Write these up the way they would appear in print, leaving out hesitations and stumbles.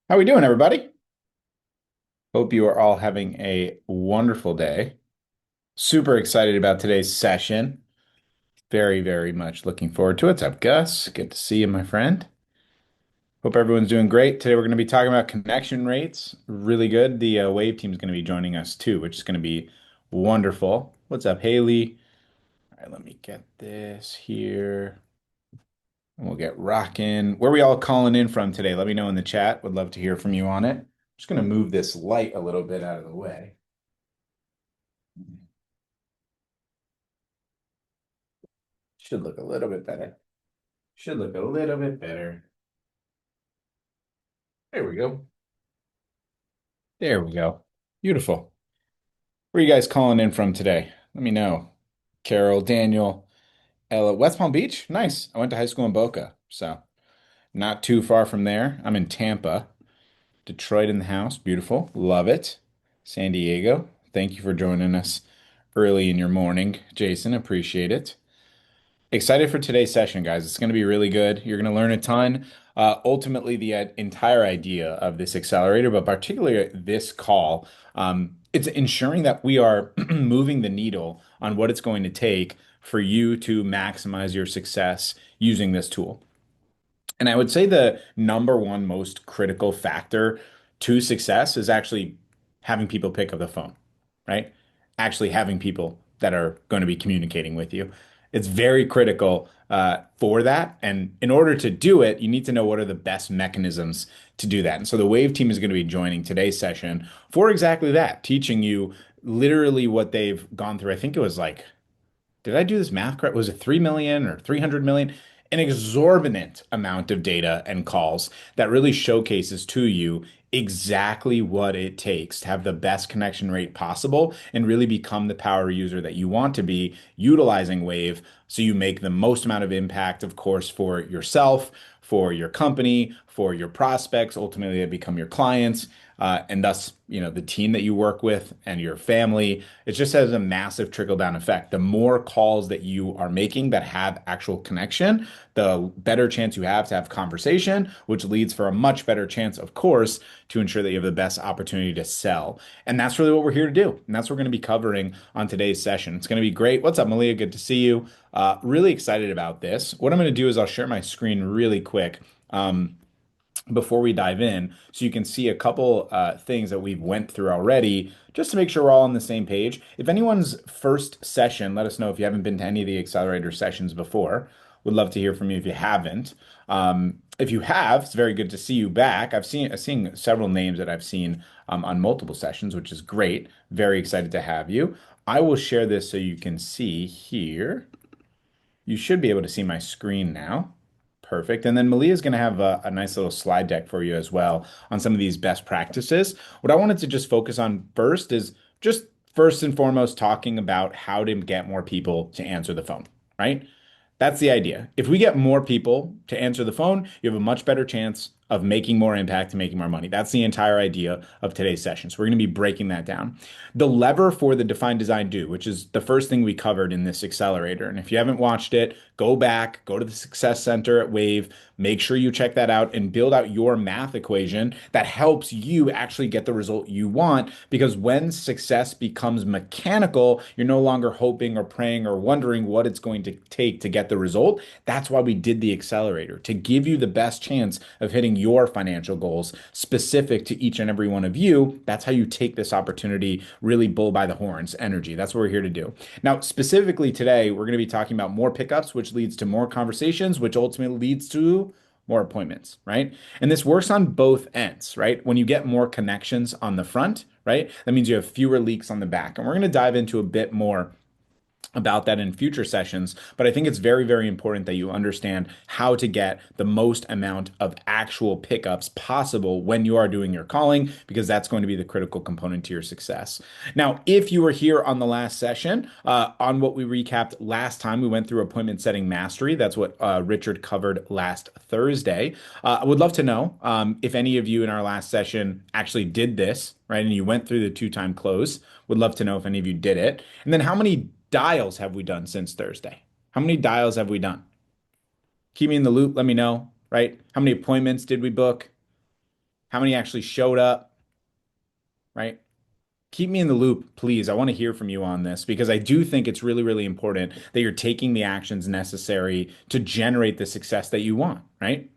How we doing, everybody? Hope you are all having a wonderful day. Super excited about today's session. Very, very much looking forward to it. What's up, Gus? Good to see you, my friend. Hope everyone's doing great. Today we're going to be talking about connection rates. Really good. The WAVV team is going to be joining us too, which is going to be wonderful. What's up, Haley? All right, let me get this here. And we'll get rocking. Where are we all calling in from today? Let me know in the chat. Would love to hear from you on it. Just going to move this light a little bit out of the way. Should look a little bit better. Should look a little bit better. There we go. There we go. Beautiful. Where are you guys calling in from today? Let me know. Carol, Daniel, Ella, West Palm Beach? Nice. I went to high school in Boca, so not too far from there. I'm in Tampa. Detroit in the house. Beautiful. Love it. San Diego. Thank you for joining us early in your morning, Jason. Appreciate it. Excited for today's session, guys. It's going to be really good. You're going to learn a ton. Ultimately, the entire idea of this accelerator, but particularly this call, it's ensuring that we are moving the needle on what it's going to take for you to maximize your success using this tool. And I would say the number one most critical factor to success is actually having people pick up the phone, right? Actually having people that are going to be communicating with you. It's very critical for that. And in order to do it, you need to know what are the best mechanisms to do that. And so the WAVE team is going to be joining today's session for exactly that, teaching you literally what they've gone through. I think it was like did I do this math correct? Was it 3 million or 300 million? An exorbitant amount of data and calls that really showcases to you exactly what it takes to have the best connection rate possible and really become the power user that you want to be utilizing Wave so you make the most amount of impact, of course, for yourself, for your company, for your prospects, ultimately they become your clients, and thus, the team that you work with and your family. It just has a massive trickle down effect. The more calls that you are making that have actual connection, the better chance you have to have conversation, which leads for a much better chance, of course, to ensure that you have the best opportunity to sell. And that's really what we're here to do. And that's what we're going to be covering on today's session. It's going to be great. What's up, Malia? Good to see you. Really excited about this. What I'm going to do is I'll share my screen really quick. Before we dive in, so you can see a couple things that we've went through already, just to make sure we're all on the same page. If anyone's first session, let us know if you haven't been to any of the accelerator sessions before. Would love to hear from you if you haven't. If you have, it's very good to see you back. I've seen several names that I've seen on multiple sessions, which is great. Very excited to have you. I will share this so you can see here. You should be able to see my screen now. Perfect. And then Malia is going to have a nice little slide deck for you as well on some of these best practices. What I wanted to just focus on first is just first and foremost talking about how to get more people to answer the phone, right? That's the idea. If we get more people to answer the phone, you have a much better chance of making more impact and making more money. That's the entire idea of today's session. So we're going to be breaking that down. The lever for the define design do, which is the first thing we covered in this accelerator. And if you haven't watched it, go back, go to the Success Center at Wave, make sure you check that out and build out your math equation that helps you actually get the result you want. Because when success becomes mechanical, you're no longer hoping or praying or wondering what it's going to take to get the result. That's why we did the accelerator, to give you the best chance of hitting your financial goals specific to each and every one of you. That's how you take this opportunity, really bull by the horns energy. That's what we're here to do. Now, specifically today, we're going to be talking about more pickups, which leads to more conversations, which ultimately leads to more appointments, right? And this works on both ends, right? When you get more connections on the front, right? That means you have fewer leaks on the back. And we're going to dive into a bit more about that in future sessions, but I think it's very, very important that you understand how to get the most amount of actual pickups possible when you are doing your calling, because that's going to be the critical component to your success. Now, if you were here on the last session, on what we recapped last time, we went through appointment setting mastery. That's what Richard covered last Thursday. I would love to know if any of you in our last session actually did this, right? And you went through the two-time close. Would love to know if any of you did it. And then how many dials have we done since Thursday? How many dials have we done? Keep me in the loop. Let me know, right? How many appointments did we book? How many actually showed up, right? Keep me in the loop, please. I want to hear from you on this because I do think it's really, really important that you're taking the actions necessary to generate the success that you want, right?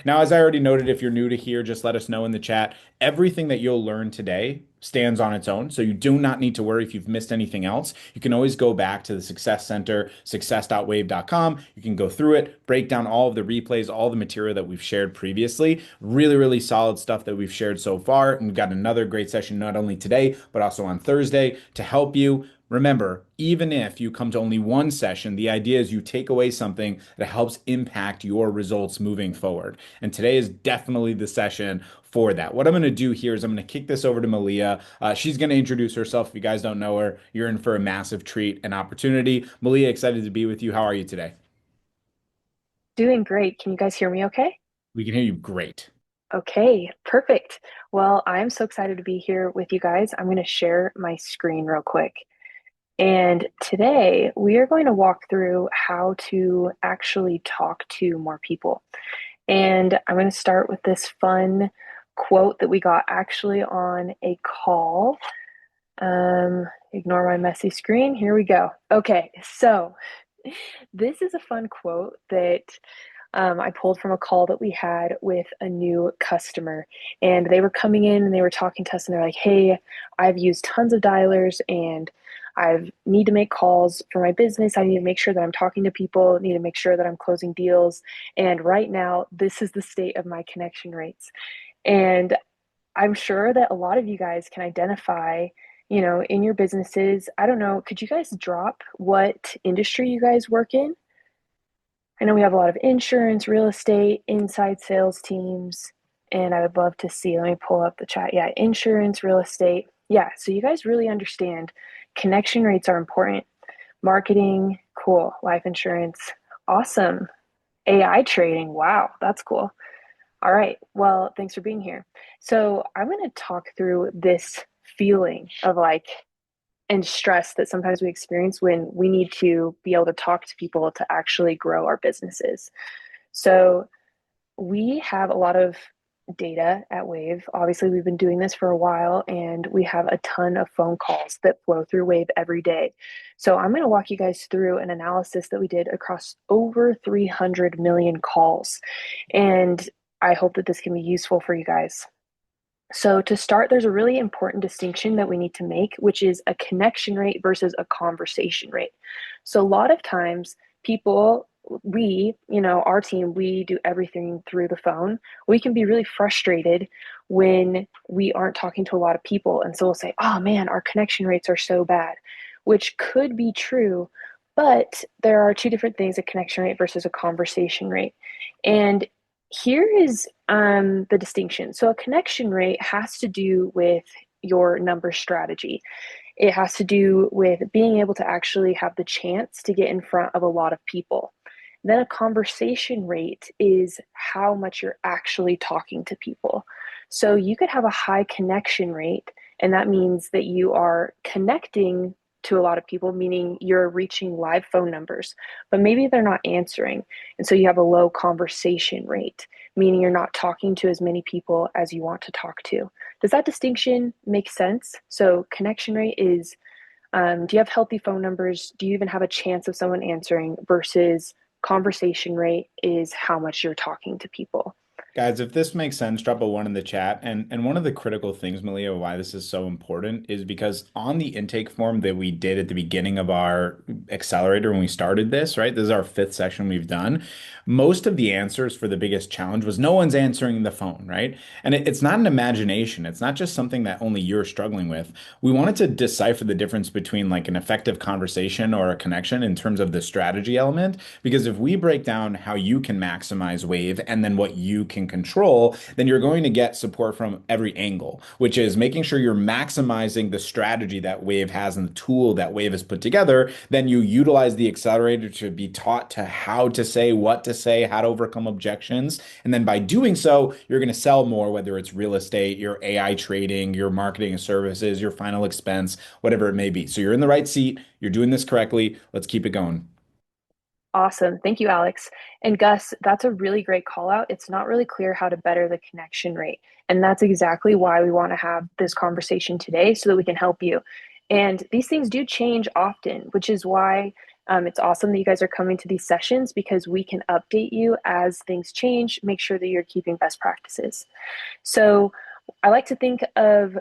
Now, as I already noted, if you're new to here, just let us know in the chat. Everything that you'll learn today stands on its own. So you do not need to worry if you've missed anything else. You can always go back to the Success Center, success.wave.com. You can go through it, break down all of the replays, all the material that we've shared previously. Really, really solid stuff that we've shared so far. And we've got another great session, not only today, but also on Thursday to help you. Remember, even if you come to only one session, the idea is you take away something that helps impact your results moving forward. And today is definitely the session for that. What I'm going to do here is I'm going to kick this over to Malia. She's going to introduce herself. If you guys don't know her, you're in for a massive treat and opportunity. Malia, excited to be with you. How are you today? Doing great. Can you guys hear me okay? We can hear you great. Okay, perfect. Well, I'm so excited to be here with you guys. I'm going to share my screen real quick. And today we are going to walk through how to actually talk to more people. And I'm going to start with this fun quote that we got actually on a call. Ignore my messy screen. Here we go. Okay, so this is a fun quote that I pulled from a call that we had with a new customer. And they were coming in and they were talking to us, and they're like, hey, I've used tons of dialers and I need to make calls for my business. I need to make sure that I'm talking to people, I need to make sure that I'm closing deals. And right now, this is the state of my connection rates. And I'm sure that a lot of you guys can identify, in your businesses. I don't know, could you guys drop what industry you guys work in? I know we have a lot of insurance, real estate, inside sales teams, and I would love to see. Let me pull up the chat. Yeah, insurance, real estate. Yeah, so you guys really understand connection rates are important. Marketing, cool. Life insurance, awesome. AI trading, wow, that's cool. All right, well, thanks for being here. So I'm going to talk through this feeling of like, and stress that sometimes we experience when we need to be able to talk to people to actually grow our businesses. So we have a lot of data at WAVV. Obviously, we've been doing this for a while and we have a ton of phone calls that flow through WAVV every day. So I'm going to walk you guys through an analysis that we did across over 300 million calls. And I hope that this can be useful for you guys. So, to start, there's a really important distinction that we need to make, which is a connection rate versus a conversation rate. So, a lot of times, people, our team, we do everything through the phone. We can be really frustrated when we aren't talking to a lot of people. And so we'll say, oh man, our connection rates are so bad, which could be true. But there are two different things, a connection rate versus a conversation rate. And here is the distinction. So a connection rate has to do with your number strategy. It has to do with being able to actually have the chance to get in front of a lot of people. Then a conversation rate is how much you're actually talking to people. So you could have a high connection rate, and that means that you are connecting to a lot of people, meaning you're reaching live phone numbers, but maybe they're not answering. And so you have a low conversation rate, meaning you're not talking to as many people as you want to talk to. Does that distinction make sense? So, connection rate is do you have healthy phone numbers? Do you even have a chance of someone answering? Versus conversation rate is how much you're talking to people. Guys, if this makes sense, drop a one in the chat. And one of the critical things, Malia, why this is so important is because on the intake form that we did at the beginning of our accelerator when we started this, right? This is our fifth session we've done. Most of the answers for the biggest challenge was no one's answering the phone, right? And it's not an imagination. It's not just something that only you're struggling with. We wanted to decipher the difference between like an effective conversation or a connection in terms of the strategy element. Because if we break down how you can maximize wave and then what you can control, then you're going to get support from every angle, which is making sure you're maximizing the strategy that Wave has and the tool that Wave has put together. Then you utilize the accelerator to be taught to how to say, what to say, how to overcome objections. And then by doing so, you're going to sell more, whether it's real estate, your AI trading, your marketing and services, your final expense, whatever it may be. So you're in the right seat. You're doing this correctly. Let's keep it going. Awesome. Thank you, Alex. And Gus, that's a really great call out. It's not really clear how to better the connection rate. And that's exactly why we want to have this conversation today so that we can help you. And these things do change often, which is why it's awesome that you guys are coming to these sessions because we can update you as things change, make sure that you're keeping best practices. So I like to think of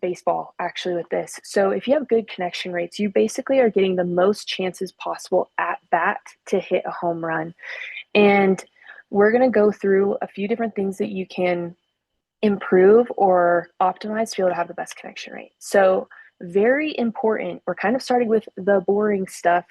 baseball actually with this. So if you have good connection rates, you basically are getting the most chances possible at bat to hit a home run. And we're going to go through a few different things that you can improve or optimize to be able to have the best connection rate. So, very important, we're kind of starting with the boring stuff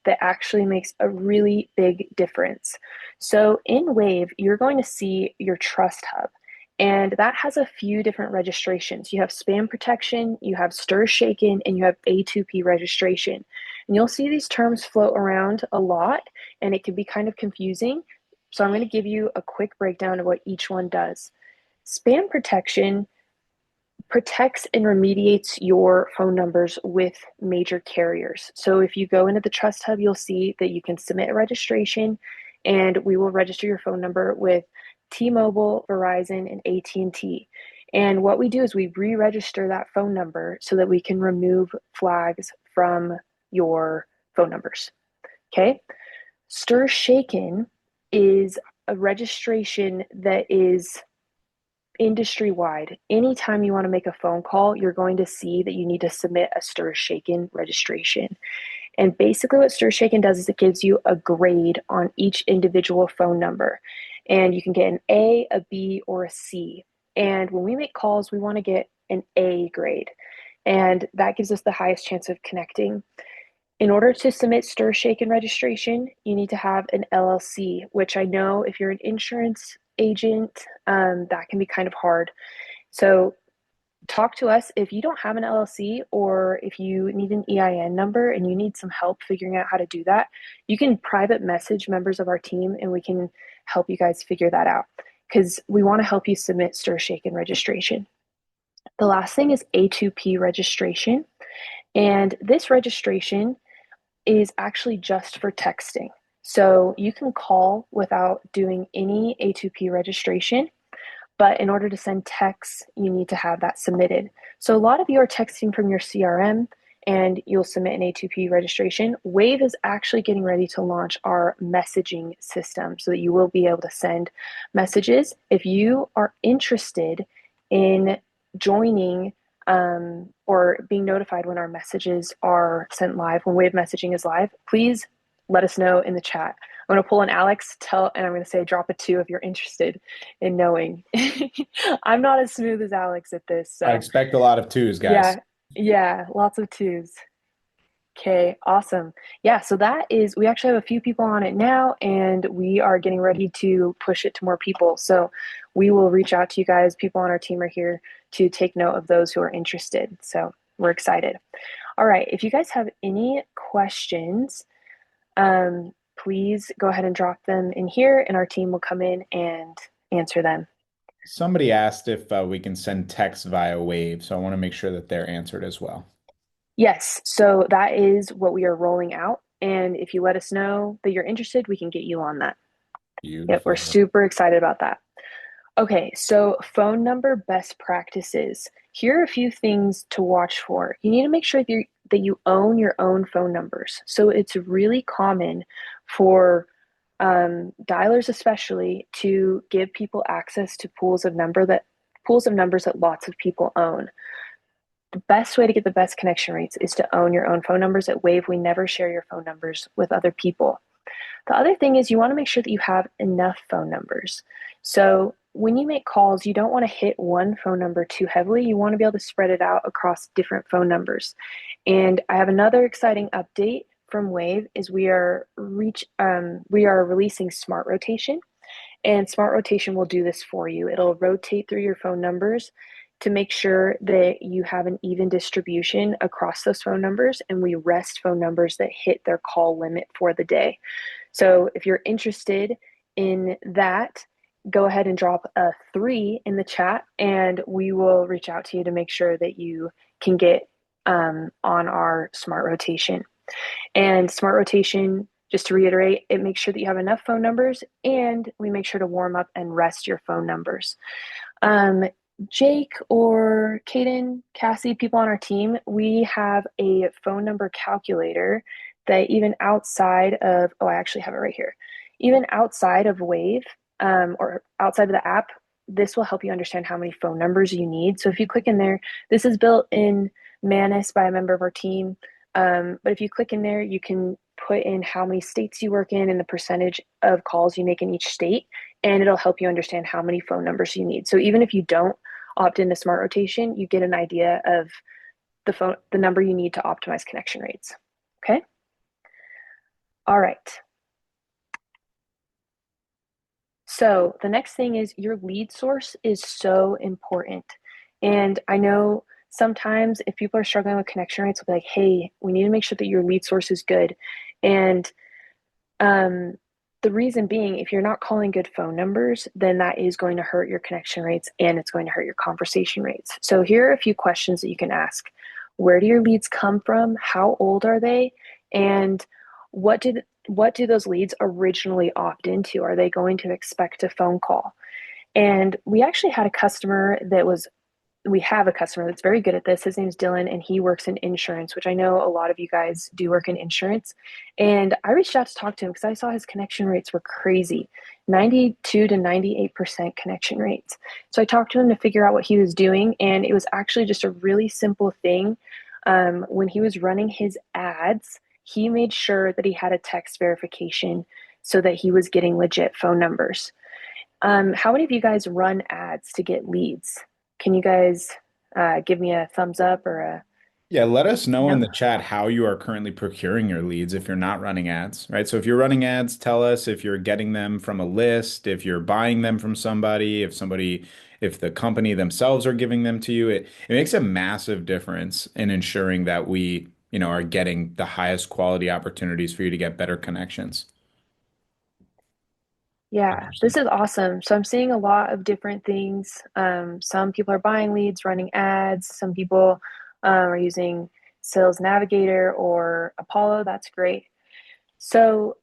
that actually makes a really big difference. So, in WAVV, you're going to see your trust hub. And that has a few different registrations. You have spam protection, you have stir shaken, and you have A2P registration. And you'll see these terms float around a lot, and it can be kind of confusing. So I'm going to give you a quick breakdown of what each one does. Spam protection protects and remediates your phone numbers with major carriers. So if you go into the Trust Hub, you'll see that you can submit a registration and we will register your phone number with T-Mobile, Verizon, and AT&T. And what we do is we re-register that phone number so that we can remove flags from your phone numbers. Okay? Stir Shaken is a registration that is industry wide. Anytime you want to make a phone call, you're going to see that you need to submit a Stir Shaken registration. And basically, what Stir Shaken does is it gives you a grade on each individual phone number. And you can get an A, a B, or a C. And when we make calls, we want to get an A grade. And that gives us the highest chance of connecting. In order to submit Stir Shaken registration, you need to have an LLC, which I know if you're an insurance agent, that can be kind of hard. So talk to us if you don't have an LLC or if you need an EIN number and you need some help figuring out how to do that. You can private message members of our team and we can help you guys figure that out because we want to help you submit Stir Shaken registration. The last thing is A2P registration. And this registration is actually just for texting. So you can call without doing any A2P registration, but in order to send texts, you need to have that submitted. So a lot of you are texting from your CRM and you'll submit an A2P registration. WAVV is actually getting ready to launch our messaging system so that you will be able to send messages. If you are interested in joining or being notified when our messages are sent live, when WAVV messaging is live, please let us know in the chat. I'm going to pull an Alex, and I'm going to say drop a 2 if you're interested in knowing. I'm not as smooth as Alex at this, I so expect a lot of twos, guys. yeah, yeah, lots of 2s. Okay, awesome. Yeah, so that is, we actually have a few people on it now, and we are getting ready to push it to more people. So we will reach out to you guys. People on our team are here to take note of those who are interested. So we're excited. All right, if you guys have any questions, please go ahead and drop them in here, and our team will come in and answer them. Somebody asked if we can send text via Wave, so I want to make sure that they're answered as well. Yes, so that is what we are rolling out. And if you let us know that you're interested, we can get you on that. Yep, we're Beautiful. super excited about that. Okay, so phone number best practices. Here are a few things to watch for. You need to make sure that you own your own phone numbers. So it's really common for dialers especially to give people access to pools of numbers that lots of people own. The best way to get the best connection rates is to own your own phone numbers. At WAVV, we never share your phone numbers with other people. The other thing is you want to make sure that you have enough phone numbers. So when you make calls, you don't want to hit one phone number too heavily. You want to be able to spread it out across different phone numbers. And I have another exciting update from WAVV is we are releasing Smart Rotation, and Smart Rotation will do this for you. It'll rotate through your phone numbers to make sure that you have an even distribution across those phone numbers, and we rest phone numbers that hit their call limit for the day. So if you're interested in that, go ahead and drop a 3 in the chat, and we will reach out to you to make sure that you can get on our Smart Rotation. And Smart Rotation Just to reiterate, it makes sure that you have enough phone numbers, and we make sure to warm up and rest your phone numbers. Um, Jake or Kaden, Cassie, people on our team, we have a phone number calculator that even outside of, oh, I actually have it right here. Even outside of WAVV, or outside of the app, this will help you understand how many phone numbers you need. So if you click in there, this is built in Manus by a member of our team. But if you click in there, you can put in how many states you work in and the percentage of calls you make in each state, and it'll help you understand how many phone numbers you need. So even if you don't opt into smart rotation, you get an idea of the number you need to optimize connection rates. Okay. All right. So the next thing is your lead source is so important. And I know sometimes if people are struggling with connection rates, they'll be like, hey, we need to make sure that your lead source is good. And um, the reason being, if you're not calling good phone numbers, then that is going to hurt your connection rates and it's going to hurt your conversation rates. So here are a few questions that you can ask. Where do your leads come from? How old are they? And what do those leads originally opt into? Are they going to expect a phone call? And we have a customer that's very good at this. His name's Dylan, and he works in insurance, which I know a lot of you guys do work in insurance. And I reached out to talk to him because I saw his connection rates were crazy, 92 to 98% connection rates. So I talked to him to figure out what he was doing, and it was actually just a really simple thing. When he was running his ads, he made sure that he had a text verification so that he was getting legit phone numbers. How many of you guys run ads to get leads? Can you guys give me a thumbs up or a Yeah, let us know in no? the chat how you are currently procuring your leads if you're not running ads, right? So if you're running ads, tell us if you're getting them from a list, if you're buying them from somebody, if the company themselves are giving them to you. It makes a massive difference in ensuring that we, are getting the highest quality opportunities for you to get better connections. Yeah, this 100%. is awesome. So I'm seeing a lot of different things. Some people are buying leads, running ads. Some people are using Sales Navigator or Apollo. That's great. So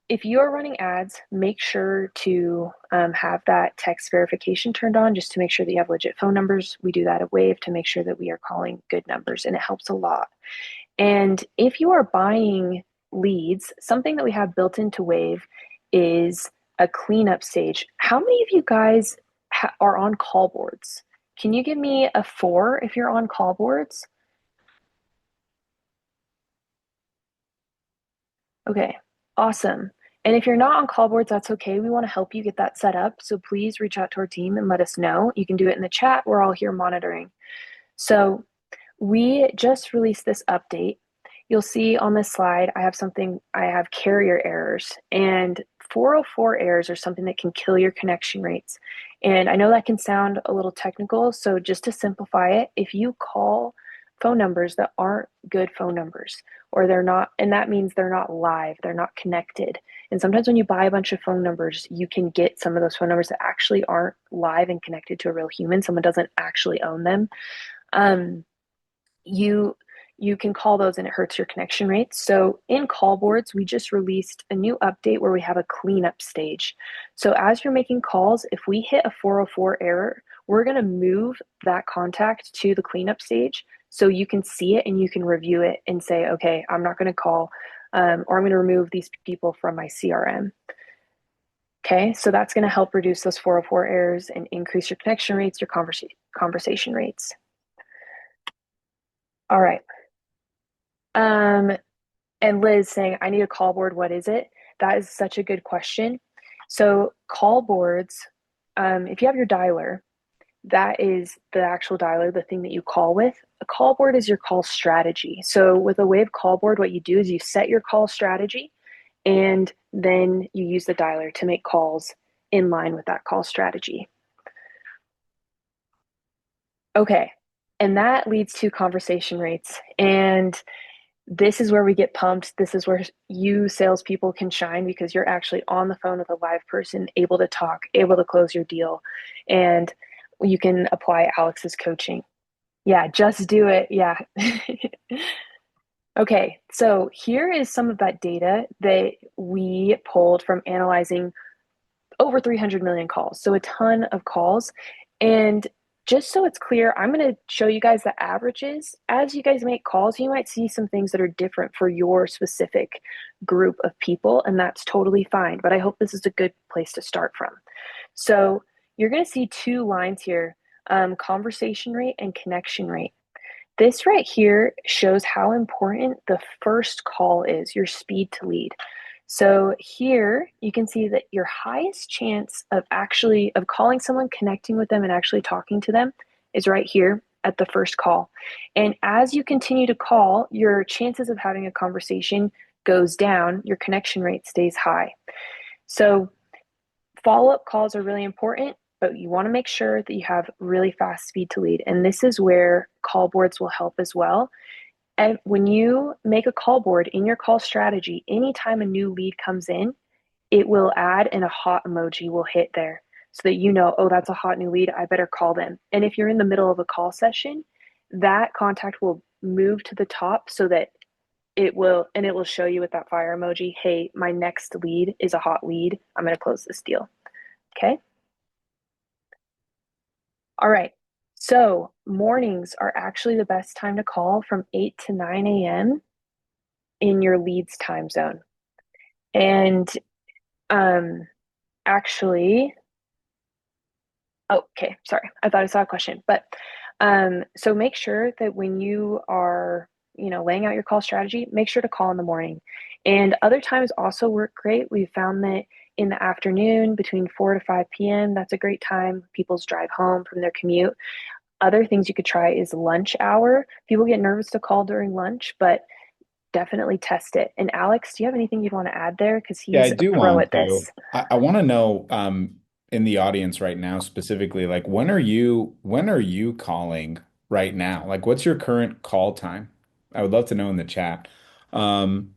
if you're running ads, make sure to have that text verification turned on just to make sure that you have legit phone numbers. We do that at WAVV to make sure that we are calling good numbers, and it helps a lot. And if you are buying leads, something that we have built into WAVV is a cleanup stage. How many of you guys are on call boards? Can you give me a 4 if you're on call boards? Okay, awesome. And if you're not on call boards, that's okay. We want to help you get that set up. So please reach out to our team and let us know. You can do it in the chat. We're all here monitoring. So we just released this update. You'll see on this slide, I have carrier errors, and 404 errors are something that can kill your connection rates. And I know that can sound a little technical, so just to simplify it, if you call phone numbers that aren't good phone numbers, or they're not, and that means they're not live, they're not connected. And sometimes when you buy a bunch of phone numbers, you can get some of those phone numbers that actually aren't live and connected to a real human. Someone doesn't actually own them. Um, you you can call those and it hurts your connection rates. So in call boards, we just released a new update where we have a cleanup stage. So as you're making calls, if we hit a 404 error, we're going to move that contact to the cleanup stage so you can see it and you can review it and say, okay, I'm not going to call, or I'm going to remove these people from my CRM. Okay, so that's going to help reduce those 404 errors and increase your connection rates, your conversation rates. All right. Um, and Liz saying, I need a call board. What is it? That is such a good question. So, call boards, if you have your dialer, that is the actual dialer, the thing that you call with. A call board is your call strategy. So, with a WAVV call board, what you do is you set your call strategy and then you use the dialer to make calls in line with that call strategy. Okay. And that leads to conversation rates. And this is where we get pumped. This is where you salespeople can shine because you're actually on the phone with a live person, able to talk, able to close your deal, and you can apply Alex's coaching. Yeah, just do it. Yeah. Okay, so here is some of that data that we pulled from analyzing over 300 million calls, so a ton of calls. And just so it's clear, I'm going to show you guys the averages. As you guys make calls, you might see some things that are different for your specific group of people, and that's totally fine. But I hope this is a good place to start from. So you're going to see two lines here, conversation rate and connection rate. This right here shows how important the first call is, your speed to lead. So here you can see that your highest chance of actually of calling someone, connecting with them and actually talking to them is right here at the first call. And as you continue to call, your chances of having a conversation goes down, your connection rate stays high. So follow-up calls are really important, but you want to make sure that you have really fast speed to lead. And this is where call boards will help as well. And when you make a call board in your call strategy, anytime a new lead comes in, it will add and a hot emoji will hit there so that you know, oh, that's a hot new lead. I better call them. And if you're in the middle of a call session, that contact will move to the top so that it will show you with that fire emoji, hey, my next lead is a hot lead. I'm going to close this deal. Okay. All right. So mornings are actually the best time to call from 8 to 9 a.m. in your leads time zone. And um, actually, oh, okay, sorry. I thought I saw a question. But so make sure that when you are, laying out your call strategy, make sure to call in the morning. And other times also work great. We've found that in the afternoon between 4 to 5 p.m., that's a great time. People's drive home from their commute. Other things you could try is lunch hour. People get nervous to call during lunch, but definitely test it. And Alex, do you have anything you'd want to add there? Because Yeah, I he's a do pro want at to. this. I want to know in the audience right now specifically, like when are you calling right now? Like what's your current call time? I would love to know in the chat. Um,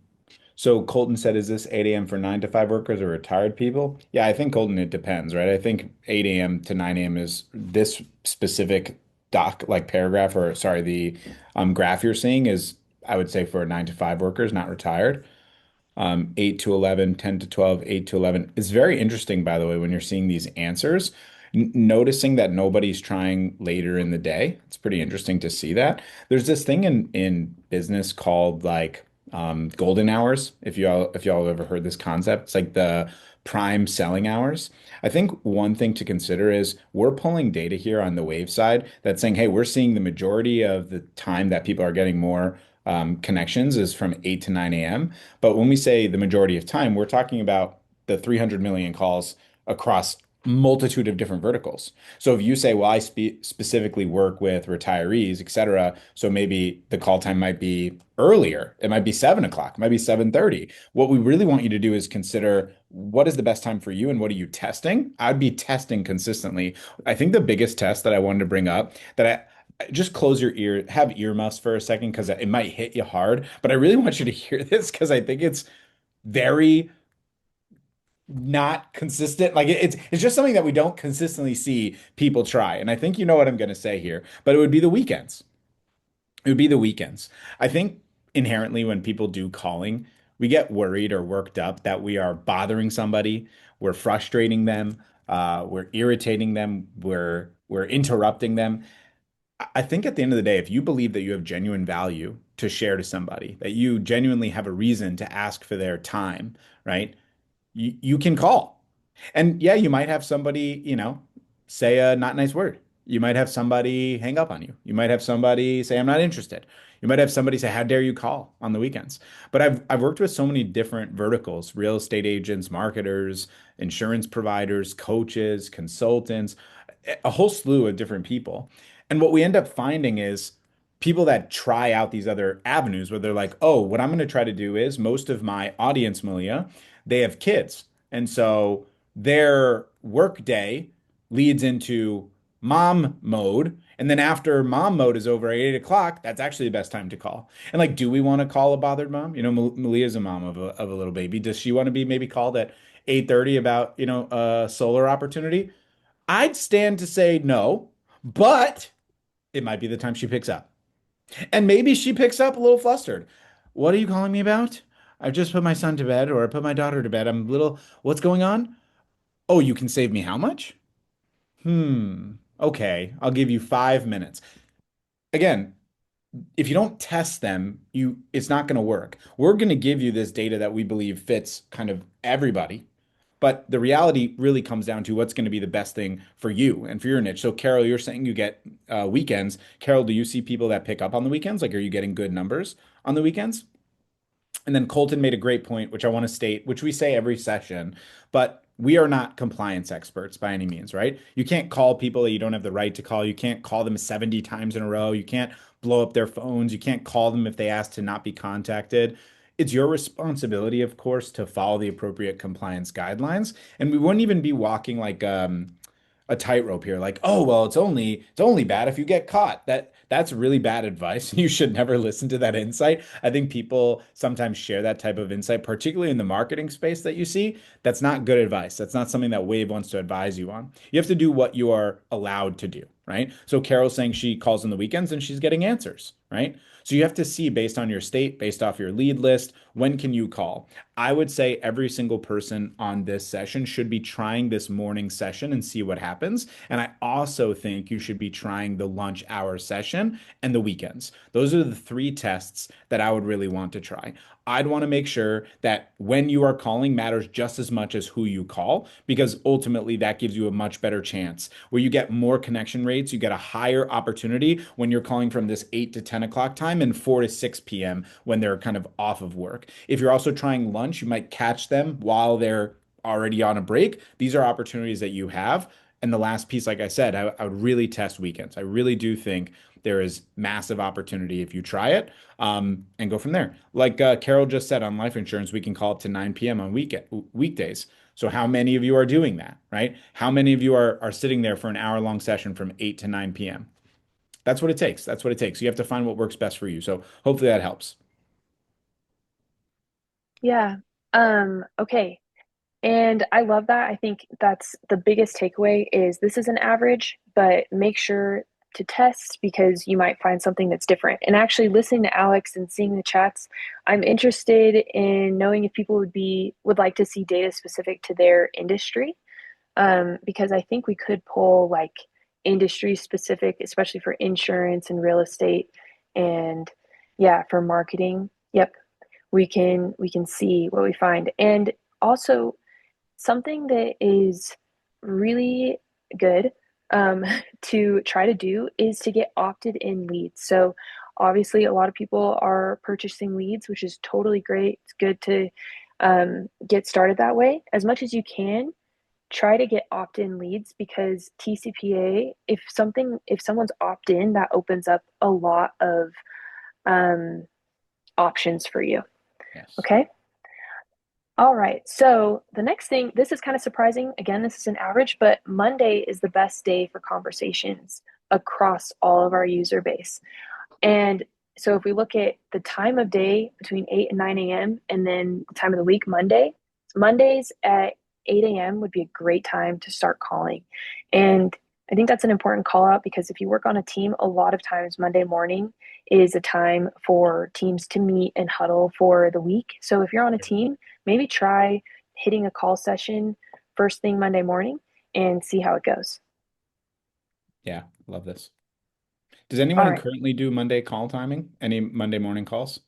So Colton said, is this 8 a.m. for 9 to 5 workers or retired people? Yeah, I think Colton, it depends, right? I think 8 a.m. to 9 a.m. is this specific doc, like paragraph, or sorry, the graph you're seeing is, I would say, for 9 to 5 workers, not retired. 8 to 11, 10 to 12, 8 to 11. It's very interesting, by the way, when you're seeing these answers, noticing that nobody's trying later in the day. It's pretty interesting to see that. There's this thing in business called like golden hours. If y'all have ever heard this concept, it's like the prime selling hours. I think one thing to consider is we're pulling data here on the wave side that's saying, hey, we're seeing the majority of the time that people are getting more connections is from 8 to 9 a.m. But when we say the majority of time, we're talking about the 300 million calls across multitude of different verticals. So if you say, well, I specifically work with retirees, et cetera, so maybe the call time might be earlier. It might be 7 o'clock, it might be 7:30. What we really want you to do is consider what is the best time for you and what are you testing? I'd be testing consistently. I think the biggest test that I wanted to bring up that just close your ear, have earmuffs for a second because it might hit you hard. But I really want you to hear this because I think it's very not consistent. Like it's just something that we don't consistently see people try. And I think you know what I'm going to say here, but it would be the weekends. It would be the weekends. I think inherently when people do calling, we get worried or worked up that we are bothering somebody, we're frustrating them, we're irritating them, we're interrupting them. I think at the end of the day, if you believe that you have genuine value to share to somebody, that you genuinely have a reason to ask for their time, right? You can call. And yeah, you might have somebody, say a not nice word. You might have somebody hang up on you. You might have somebody say, I'm not interested. You might have somebody say, how dare you call on the weekends? But I've worked with so many different verticals, real estate agents, marketers, insurance providers, coaches, consultants, a whole slew of different people. And what we end up finding is people that try out these other avenues where they're like, oh, what I'm going to try to do is most of my audience, Malia, they have kids. And so their work day leads into mom mode. And then after mom mode is over at 8 o'clock, that's actually the best time to call. And like, do we want to call a bothered mom? Malia's a mom of a little baby. Does she want to be maybe called at 8:30 about, a solar opportunity? I'd stand to say no, but it might be the time she picks up. And maybe she picks up a little flustered. What are you calling me about? I've just put my son to bed or I put my daughter to bed. I'm a little, what's going on? Oh, you can save me how much? Okay, I'll give you 5 minutes. Again, if you don't test them, it's not going to work. We're going to give you this data that we believe fits kind of everybody, but the reality really comes down to what's going to be the best thing for you and for your niche. So, Carol, you're saying you get weekends. Carol, do you see people that pick up on the weekends? Like, are you getting good numbers on the weekends? And then Colton made a great point, which I want to state, which we say every session, but we are not compliance experts by any means, right? You can't call people that you don't have the right to call. You can't call them 70 times in a row. You can't blow up their phones. You can't call them if they ask to not be contacted. It's your responsibility, of course, to follow the appropriate compliance guidelines. And we wouldn't even be walking like a tightrope here. Like, oh, well, it's only bad if you get caught. That's really bad advice. You should never listen to that insight. I think people sometimes share that type of insight, particularly in the marketing space that you see. That's not good advice. That's not something that Wave wants to advise you on. You have to do what you are allowed to do, right? So Carol's saying she calls on the weekends and she's getting answers, right? So you have to see based on your state, based off your lead list, when can you call? I would say every single person on this session should be trying this morning session and see what happens. And I also think you should be trying the lunch hour session and the weekends. Those are the three tests that I would really want to try. I'd want to make sure that when you are calling matters just as much as who you call, because ultimately that gives you a much better chance where you get more connection rates. You get a higher opportunity when you're calling from this 8 to 10 o'clock time and 4 to 6 p.m. when they're kind of off of work. If you're also trying lunch, you might catch them while they're already on a break. These are opportunities that you have. And the last piece, like I said, I would really test weekends. I really do think there is massive opportunity if you try it and go from there. Like Carol just said on life insurance, we can call up to 9 p.m. on weekdays. So how many of you are doing that, right? How many of you are sitting there for an hour-long session from 8 to 9 p.m.? That's what it takes. That's what it takes. You have to find what works best for you. So hopefully that helps. Yeah. Okay. And I love that. I think that's the biggest takeaway is this is an average, but make sure to test because you might find something that's different. And actually listening to Alex and seeing the chats, I'm interested in knowing if people would like to see data specific to their industry. Because I think we could pull like industry specific, especially for insurance and real estate and yeah, for marketing. Yep, we can see what we find. And also something that is really good to try to do is to get opted in leads. So obviously a lot of people are purchasing leads, which is totally great. It's good to get started that way as much as you can. Try to get opt-in leads because TCPA, if someone's opt-in, that opens up a lot of um, options for you. Yes. Okay. All right. So the next thing, this is kind of surprising. Again, this is an average, but Monday is the best day for conversations across all of our user base. And so if we look at the time of day between 8 and 9 a.m. and then the time of the week, Mondays at 8 a.m. would be a great time to start calling. And I think that's an important call out because if you work on a team, a lot of times Monday morning is a time for teams to meet and huddle for the week. So if you're on a team, maybe try hitting a call session first thing Monday morning and see how it goes. Yeah, love this. Does All anyone right. currently do Monday call timing? Any Monday morning calls?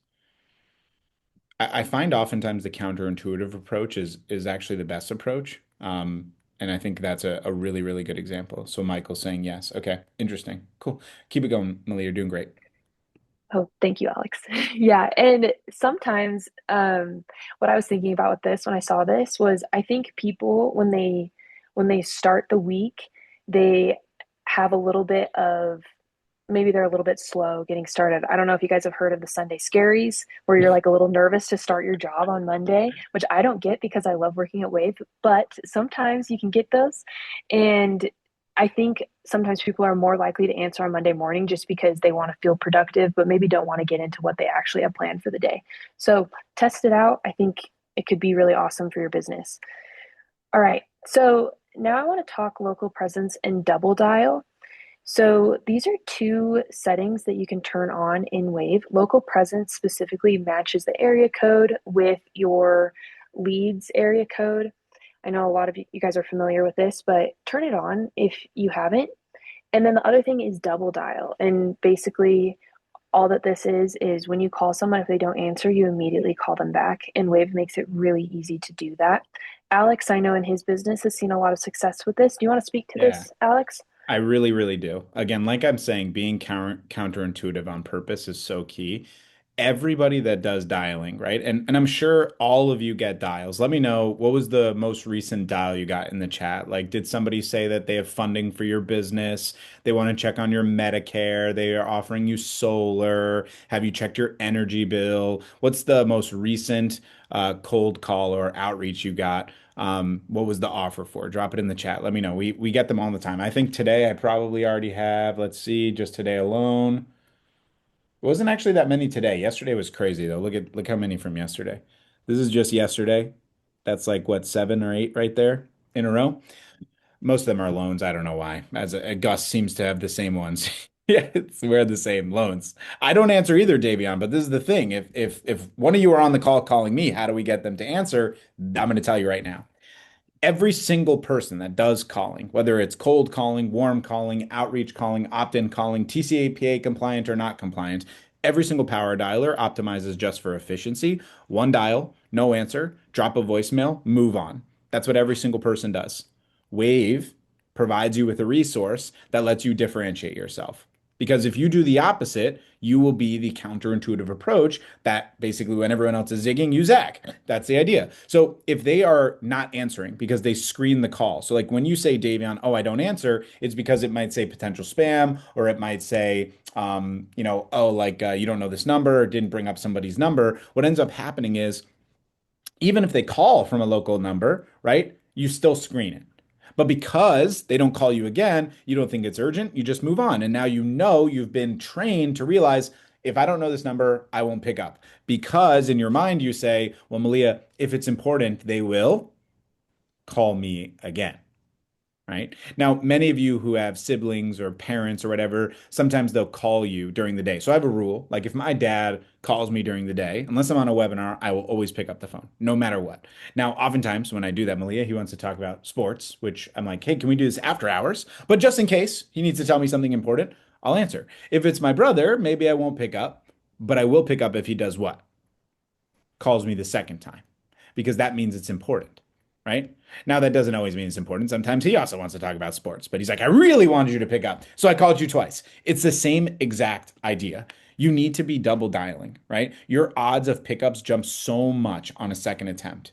I find oftentimes the counterintuitive approach is actually the best approach. And I think that's a really, really good example. So Michael's saying yes. Okay, interesting. Cool. Keep it going, Malia. You're doing great. Oh, thank you, Alex. Yeah, and sometimes what I was thinking about with this when I saw this was I think people when they start the week, they have a little bit of maybe they're a little bit slow getting started. I don't know if you guys have heard of the Sunday scaries, where you're like a little nervous to start your job on Monday, which I don't get because I love working at Wave, but sometimes you can get those. And I think sometimes people are more likely to answer on Monday morning just because they want to feel productive, but maybe don't want to get into what they actually have planned for the day. So test it out. I think it could be really awesome for your business. All right. So now I want to talk local presence and double dial. So these are two settings that you can turn on in Wave. Local presence specifically matches the area code with your leads area code. I know a lot of you guys are familiar with this, but turn it on if you haven't. And then the other thing is double dial. And basically, all that this is when you call someone, if they don't answer, you immediately call them back. And Wave makes it really easy to do that. Alex, I know in his business has seen a lot of success with this. Do you want to speak to Yeah. this, Alex? I really, really do. Again, like I'm saying, being counterintuitive on purpose is so key. Everybody that does dialing, right? And I'm sure all of you get dials. Let me know what was the most recent dial you got in the chat. Like, did somebody say that they have funding for your business? They want to check on your Medicare. They are offering you solar. Have you checked your energy bill? What's the most recent cold call or outreach you got? What was the offer for? Drop it in the chat. Let me know. We get them all the time. I think today I probably already have, let's see, just today alone. It wasn't actually that many today. Yesterday was crazy though. Look how many from yesterday. This is just yesterday. That's like what, 7 or 8 right there in a row. Most of them are loans. I don't know why. Gus seems to have the same ones. Yeah, we're the same loans. I don't answer either, Davion, but this is the thing. If one of you are on the call calling me, how do we get them to answer? I'm going to tell you right now. Every single person that does calling, whether it's cold calling, warm calling, outreach calling, opt-in calling, TCAPA compliant or not compliant, every single power dialer optimizes just for efficiency. One dial, no answer, drop a voicemail, move on. That's what every single person does. Wave provides you with a resource that lets you differentiate yourself. Because if you do the opposite, you will be the counterintuitive approach that basically when everyone else is zigging, you zag. That's the idea. So if they are not answering because they screen the call, so like when you say, Davion, oh, I don't answer, it's because it might say potential spam or it might say, oh, like you don't know this number or didn't bring up somebody's number. What ends up happening is even if they call from a local number, right, you still screen it. But because they don't call you again, you don't think it's urgent, you just move on. And now you know you've been trained to realize if I don't know this number, I won't pick up. Because in your mind, you say, well, Malia, if it's important, they will call me again, right? Now, many of you who have siblings or parents or whatever, sometimes they'll call you during the day. So I have a rule, like if my dad calls me during the day, unless I'm on a webinar, I will always pick up the phone, no matter what. Now, oftentimes when I do that, Malia, he wants to talk about sports, which I'm like, hey, can we do this after hours? But just in case he needs to tell me something important, I'll answer. If it's my brother, maybe I won't pick up, but I will pick up if he does what? Calls me the second time because that means it's important, right? Now, that doesn't always mean it's important. Sometimes he also wants to talk about sports, but he's like, I really wanted you to pick up. So I called you twice. It's the same exact idea. You need to be double dialing, right? Your odds of pickups jump so much on a second attempt,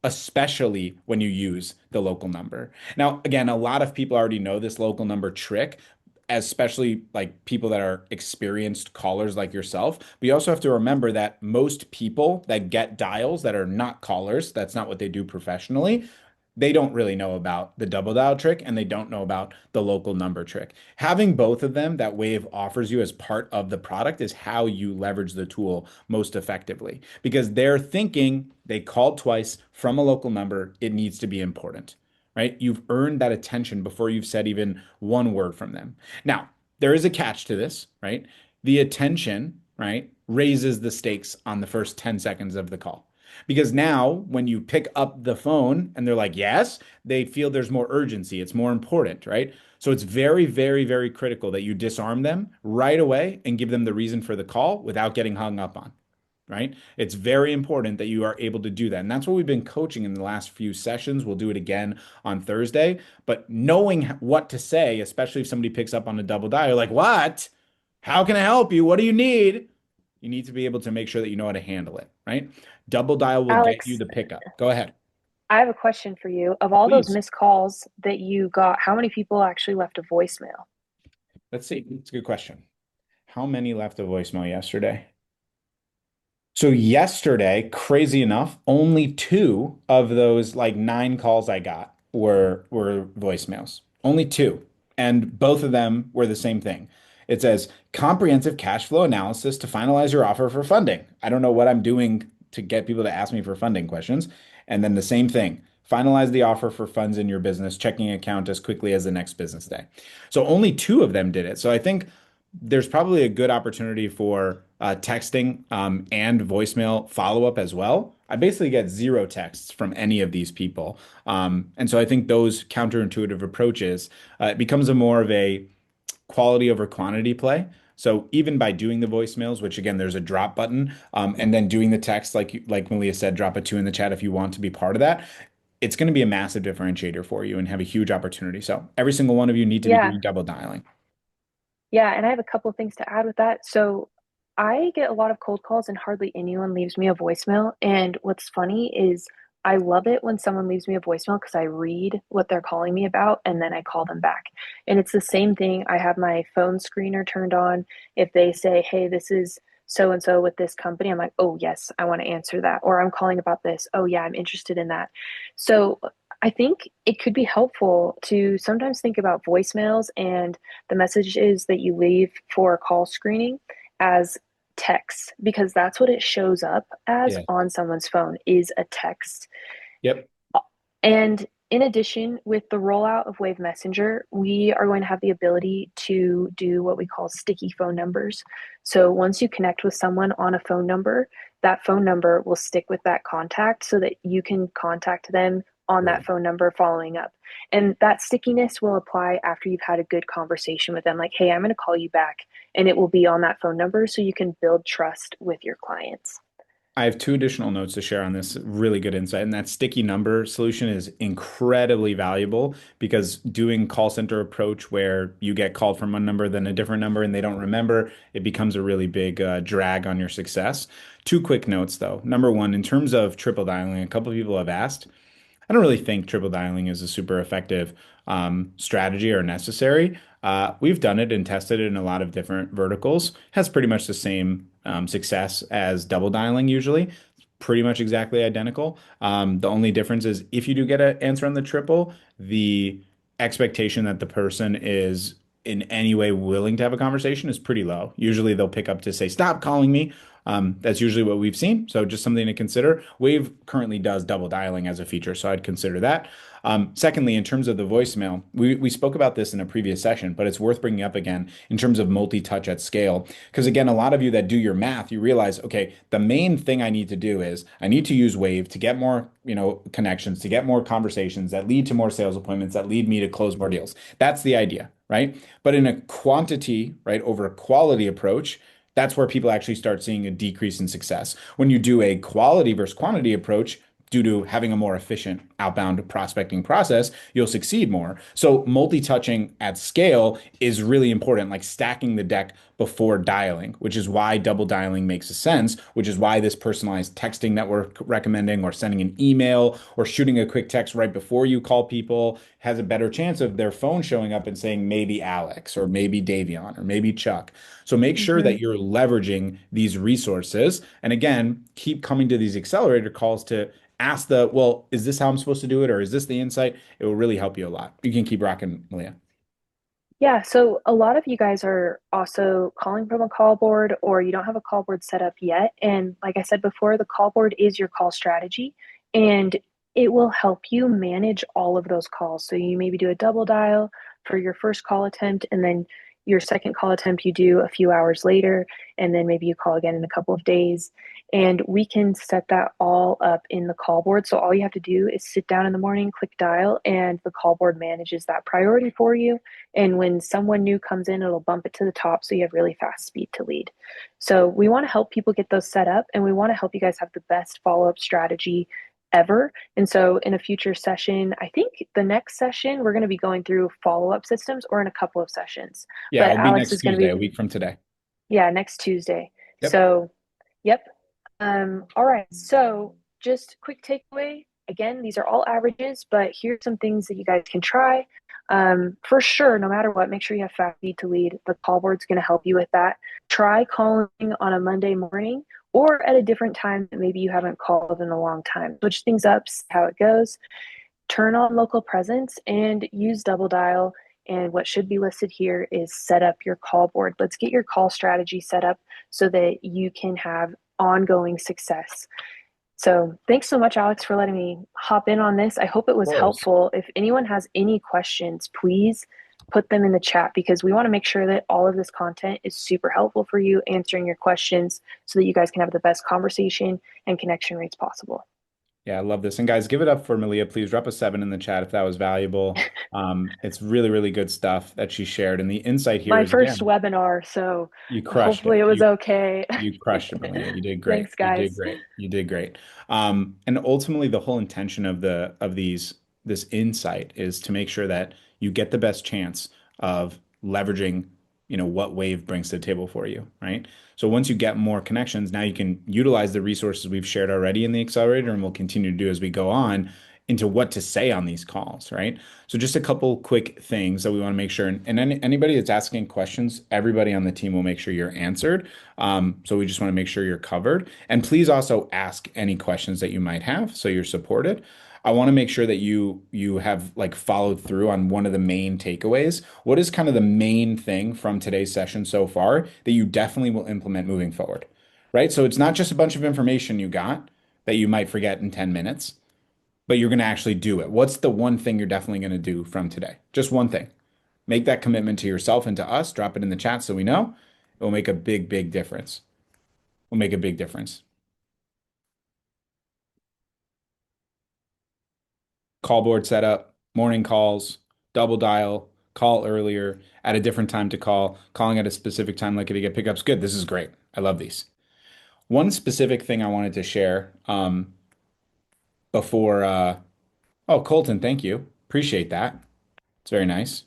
especially when you use the local number. Now, again, a lot of people already know this local number trick, especially like people that are experienced callers like yourself. But you also have to remember that most people that get dials that are not callers, that's not what they do professionally, they don't really know about the double dial trick and they don't know about the local number trick. Having both of them that Wave offers you as part of the product is how you leverage the tool most effectively because they're thinking they called twice from a local number, it needs to be important, right? You've earned that attention before you've said even one word from them. Now, there is a catch to this, right? The attention, right, raises the stakes on the first 10 seconds of the call. Because now, when you pick up the phone and they're like, yes, they feel there's more urgency. It's more important, right? So it's very, very, very critical that you disarm them right away and give them the reason for the call without getting hung up on, right? It's very important that you are able to do that. And that's what we've been coaching in the last few sessions. We'll do it again on Thursday. But knowing what to say, especially if somebody picks up on a double dial, you're like, what? How can I help you? What do you need? You need to be able to make sure that you know how to handle it, right? Double dial will get you Alex, the pickup. Go ahead. I have a question for you. Of all those Please. missed calls that you got, how many people actually left a voicemail? Let's see. It's a good question. How many left a voicemail yesterday? So yesterday, crazy enough, only two of those like 9 calls I got were voicemails. Only two. And both of them were the same thing. It says comprehensive cash flow analysis to finalize your offer for funding. I don't know what I'm doing to get people to ask me for funding questions. And then the same thing. finalize the offer for funds in your business checking account as quickly as the next business day. So only two of them did it. So I think there's probably a good opportunity for texting and voicemail follow-up as well. I basically get zero texts from any of these people. And so I think those counterintuitive approaches, it becomes a more of a quality over quantity play. So even by doing the voicemails, which again, there's a drop button, and then doing the text, like Malia said, drop a two in the chat if you want to be part of that. It's going to be a massive differentiator for you and have a huge opportunity. So every single one of you need to be Yeah. doing double dialing. Yeah, and I have a couple of things to add with that. So I get a lot of cold calls and hardly anyone leaves me a voicemail. And what's funny is I love it when someone leaves me a voicemail because I read what they're calling me about and then I call them back. And it's the same thing. I have my phone screener turned on. If they say, hey, this is so and so with this company, I'm like, oh, yes, I want to answer that. Or I'm calling about this. Oh, yeah, I'm interested in that. So I think it could be helpful to sometimes think about voicemails and the messages that you leave for call screening as text because that's what it shows up as Yeah. on someone's phone is a text. Yep. And in addition, with the rollout of Wave Messenger, we are going to have the ability to do what we call sticky phone numbers. So once you connect with someone on a phone number, that phone number will stick with that contact so that you can contact them on that Great. phone number following up. And that stickiness will apply after you've had a good conversation with them, like, hey, I'm going to call you back. And it will be on that phone number so you can build trust with your clients. I have two additional notes to share on this really good insight, and that sticky number solution is incredibly valuable because doing call center approach where you get called from one number, then a different number, and they don't remember, it becomes a really big drag on your success. Two quick notes though. Number one, in terms of triple dialing, a couple of people have asked. I don't really think triple dialing is a super effective strategy or necessary. We've done it and tested it in a lot of different verticals. Has pretty much the same success as double dialing usually. Pretty much exactly identical. The only difference is if you do get an answer on the triple, the expectation that the person is in any way willing to have a conversation is pretty low. Usually they'll pick up to say, stop calling me. That's usually what we've seen. So just something to consider. Wave currently does double dialing as a feature, so I'd consider that. Secondly, in terms of the voicemail, we spoke about this in a previous session, but it's worth bringing up again in terms of multi-touch at scale. Because again, a lot of you that do your math, you realize, okay, the main thing I need to do is I need to use Wave to get more, connections, to get more conversations that lead to more sales appointments, that lead me to close more deals. That's the idea, right? But in a quantity, right, over a quality approach, that's where people actually start seeing a decrease in success. When you do a quality versus quantity approach, due to having a more efficient outbound prospecting process, you'll succeed more. So multi-touching at scale is really important, like stacking the deck before dialing, which is why double dialing makes a sense, which is why this personalized texting that we're recommending or sending an email or shooting a quick text right before you call people has a better chance of their phone showing up and saying maybe Alex or maybe Davion or maybe Chuck. So make sure Mm-hmm. that you're leveraging these resources. And again, keep coming to these accelerator calls to ask well, is this how I'm supposed to do it? Or is this the insight? It will really help you a lot. You can keep rocking, Malia. Yeah, so a lot of you guys are also calling from a call board or you don't have a call board set up yet. And like I said before, the call board is your call strategy and it will help you manage all of those calls. So you maybe do a double dial for your first call attempt and then your second call attempt you do a few hours later and then maybe you call again in a couple of days and we can set that all up in the call board. So all you have to do is sit down in the morning, click dial, and the call board manages that priority for you. And when someone new comes in, it'll bump it to the top so you have really fast speed to lead. So we want to help people get those set up and we want to help you guys have the best follow-up strategy ever. And so in a future session, I think the next session, we're going to be going through follow-up systems or in a couple of sessions. Yeah, But it'll be Alex next is going to Tuesday, a be, week from today. yeah, next Tuesday. Yep. So, yep. All right. So just quick takeaway. Again, these are all averages, but here's some things that you guys can try. For sure, no matter what, make sure you have fast feed to lead. The call board's going to help you with that. Try calling on a Monday morning or at a different time that maybe you haven't called in a long time. Switch things up, see how it goes. Turn on local presence and use double dial. And what should be listed here is set up your call board. Let's get your call strategy set up so that you can have ongoing success. So thanks so much, Alex, for letting me hop in on this. I hope it Of was course. helpful. If anyone has any questions, please put them in the chat because we want to make sure that all of this content is super helpful for you, answering your questions so that you guys can have the best conversation and connection rates possible. Yeah, I love this. And guys, give it up for Malia. Please drop a 7 in the chat if that was valuable. It's really, really good stuff that she shared. And the insight here My is first again, webinar, so you crushed hopefully it. it was okay. You crushed it, Malia. You did great. Thanks, You did guys. great. You did great. And ultimately, the whole intention of this insight is to make sure that you get the best chance of leveraging, what Wave brings to the table for you, right? So once you get more connections, now you can utilize the resources we've shared already in the accelerator, and we'll continue to do as we go on into what to say on these calls, right? So just a couple quick things that we want to make sure, and anybody that's asking questions, everybody on the team will make sure you're answered. So we just want to make sure you're covered. And please also ask any questions that you might have so you're supported. I want to make sure that you have like followed through on one of the main takeaways. What is kind of the main thing from today's session so far that you definitely will implement moving forward, right? So it's not just a bunch of information you got that you might forget in 10 minutes, but you're going to actually do it. What's the one thing you're definitely going to do from today? Just one thing. Make that commitment to yourself and to us. Drop it in the chat so we know. It will make a big, big difference. Will make a big difference. Call board setup, morning calls, double dial, call earlier, at a different time to call, calling at a specific time likely to get pickups. Good. This is great. I love these. One specific thing I wanted to share before, oh, Colton, thank you. Appreciate that. It's very nice.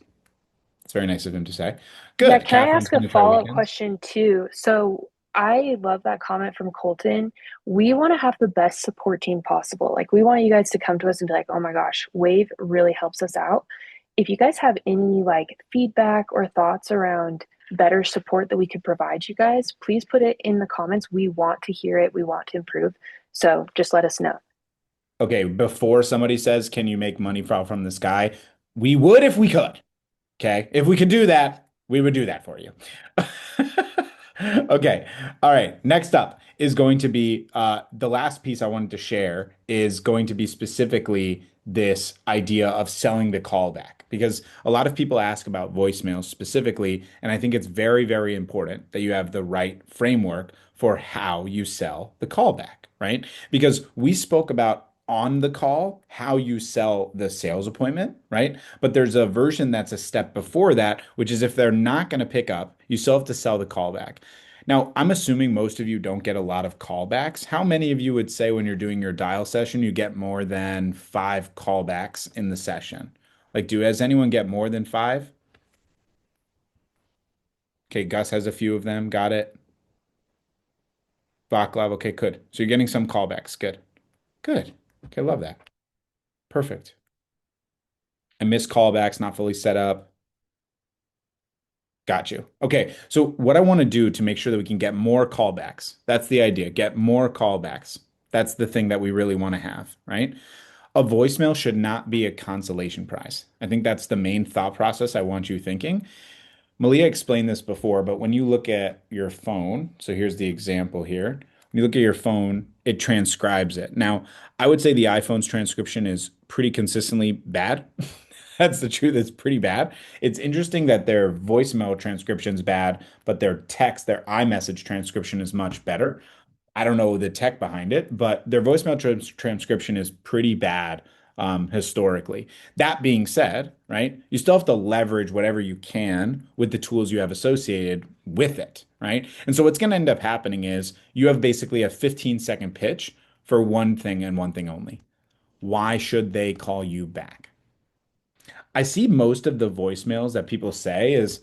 It's very nice of him to say. Yeah, Good. can I Catherine's ask a going to try follow-up weekends. question too? So I love that comment from Colton. We want to have the best support team possible. Like we want you guys to come to us and be like, "Oh my gosh, Wave really helps us out." If you guys have any like feedback or thoughts around better support that we could provide you guys, please put it in the comments. We want to hear it. We want to improve. So just let us know. Okay, before somebody says, "Can you make money from the sky?" We would if we could. Okay. If we could do that, we would do that for you. Okay. All right. Next up is going to be the last piece I wanted to share is going to be specifically this idea of selling the callback because a lot of people ask about voicemails specifically, and I think it's very, very important that you have the right framework for how you sell the callback, right? Because we spoke about on the call how you sell the sales appointment, right? But there's a version that's a step before that, which is if they're not going to pick up, you still have to sell the callback. Now, I'm assuming most of you don't get a lot of callbacks. How many of you would say when you're doing your dial session, you get more than 5 callbacks in the session? Like, does anyone get more than 5? Okay, Gus has a few of them. Got it. Vaclav, okay, good. So you're getting some callbacks. Good. Good. Okay, love that. Perfect. I miss callbacks, not fully set up. Got you. Okay. So what I want to do to make sure that we can get more callbacks, that's the idea. Get more callbacks. That's the thing that we really want to have, right? A voicemail should not be a consolation prize. I think that's the main thought process I want you thinking. Malia explained this before, but when you look at your phone, so here's the example here. When you look at your phone, it transcribes it. Now, I would say the iPhone's transcription is pretty consistently bad. That's the truth. It's pretty bad. It's interesting that their voicemail transcription is bad, but their text, their iMessage transcription is much better. I don't know the tech behind it, but their voicemail transcription is pretty bad historically. That being said, right, you still have to leverage whatever you can with the tools you have associated with it, right? And so what's going to end up happening is you have basically a 15-second pitch for one thing and one thing only. Why should they call you back? I see most of the voicemails that people say is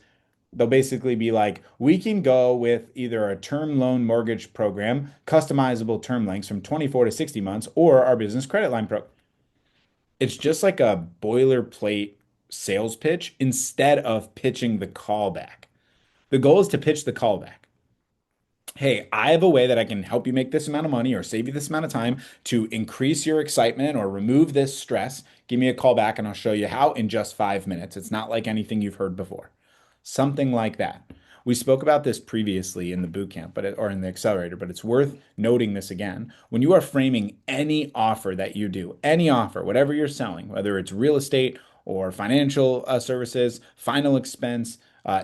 they'll basically be like, we can go with either a term loan mortgage program, customizable term lengths from 24 to 60 months, or our business credit line pro. It's just like a boilerplate sales pitch instead of pitching the callback. The goal is to pitch the callback. Hey, I have a way that I can help you make this amount of money or save you this amount of time to increase your excitement or remove this stress. Give me a call back and I'll show you how in just 5 minutes. It's not like anything you've heard before. Something like that. We spoke about this previously in the boot camp, or in the accelerator, but it's worth noting this again. When you are framing any offer that you do, any offer, whatever you're selling, whether it's real estate or financial services, final expense,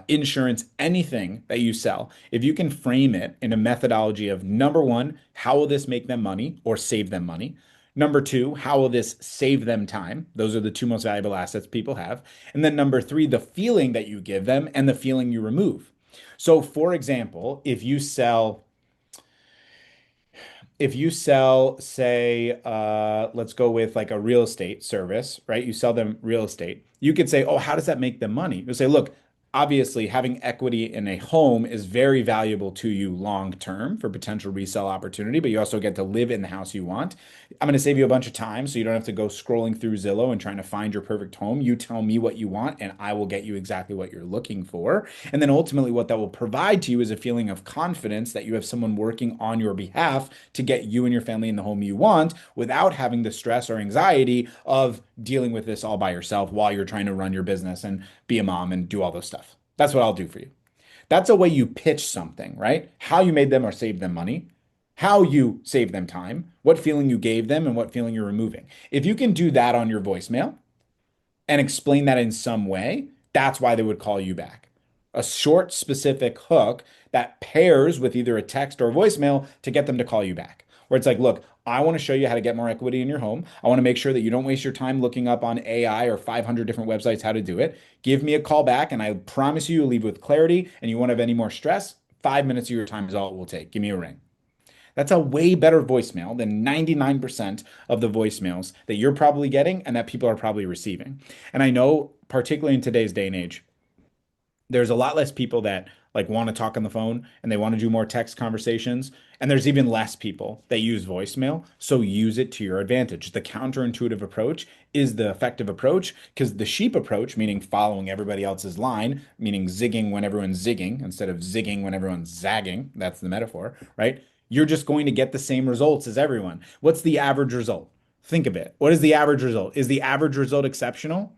insurance, anything that you sell, if you can frame it in a methodology of number one, how will this make them money or save them money? Number two, how will this save them time? Those are the two most valuable assets people have. And then number three, the feeling that you give them and the feeling you remove. So, for example, if you sell, say, let's go with like a real estate service, right? You sell them real estate. You could say, oh, how does that make them money? You say, look, obviously having equity in a home is very valuable to you long term for potential resale opportunity, but you also get to live in the house you want. I'm going to save you a bunch of time so you don't have to go scrolling through Zillow and trying to find your perfect home. You tell me what you want, and I will get you exactly what you're looking for. And then ultimately, what that will provide to you is a feeling of confidence that you have someone working on your behalf to get you and your family in the home you want without having the stress or anxiety of dealing with this all by yourself while you're trying to run your business and be a mom and do all those stuff. That's what I'll do for you. That's a way you pitch something, right? How you made them or saved them money, how you saved them time, what feeling you gave them, and what feeling you're removing. If you can do that on your voicemail, and explain that in some way, that's why they would call you back. A short, specific hook that pairs with either a text or a voicemail to get them to call you back. Where it's like, look, I want to show you how to get more equity in your home. I want to make sure that you don't waste your time looking up on AI or 500 different websites how to do it. Give me a call back, and I promise you, you'll leave with clarity. And you won't have any more stress. 5 minutes of your time is all it will take. Give me a ring. That's a way better voicemail than 99% of the voicemails that you're probably getting and that people are probably receiving. And I know, particularly in today's day and age, there's a lot less people that like want to talk on the phone and they want to do more text conversations. And there's even less people that use voicemail. So use it to your advantage. The counterintuitive approach is the effective approach because the sheep approach, meaning following everybody else's line, meaning zigging when everyone's zigging instead of zigging when everyone's zagging. That's the metaphor, right? You're just going to get the same results as everyone. What's the average result? Think of it. What is the average result? Is the average result exceptional?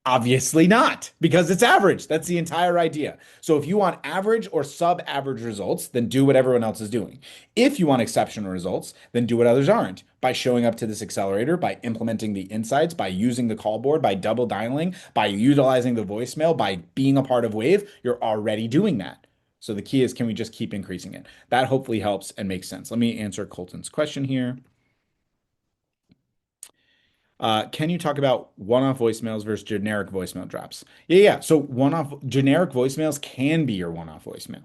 Obviously not, because it's average. That's the entire idea. So if you want average or sub-average results, then do what everyone else is doing. If you want exceptional results, then do what others aren't by showing up to this accelerator, by implementing the insights, by using the call board, by double dialing, by utilizing the voicemail, by being a part of WAVV. You're already doing that. So the key is, can we just keep increasing it? That hopefully helps and makes sense. Let me answer Colton's question here. Can you talk about one-off voicemails versus generic voicemail drops? Yeah, yeah. So one-off generic voicemails can be your one-off voicemail.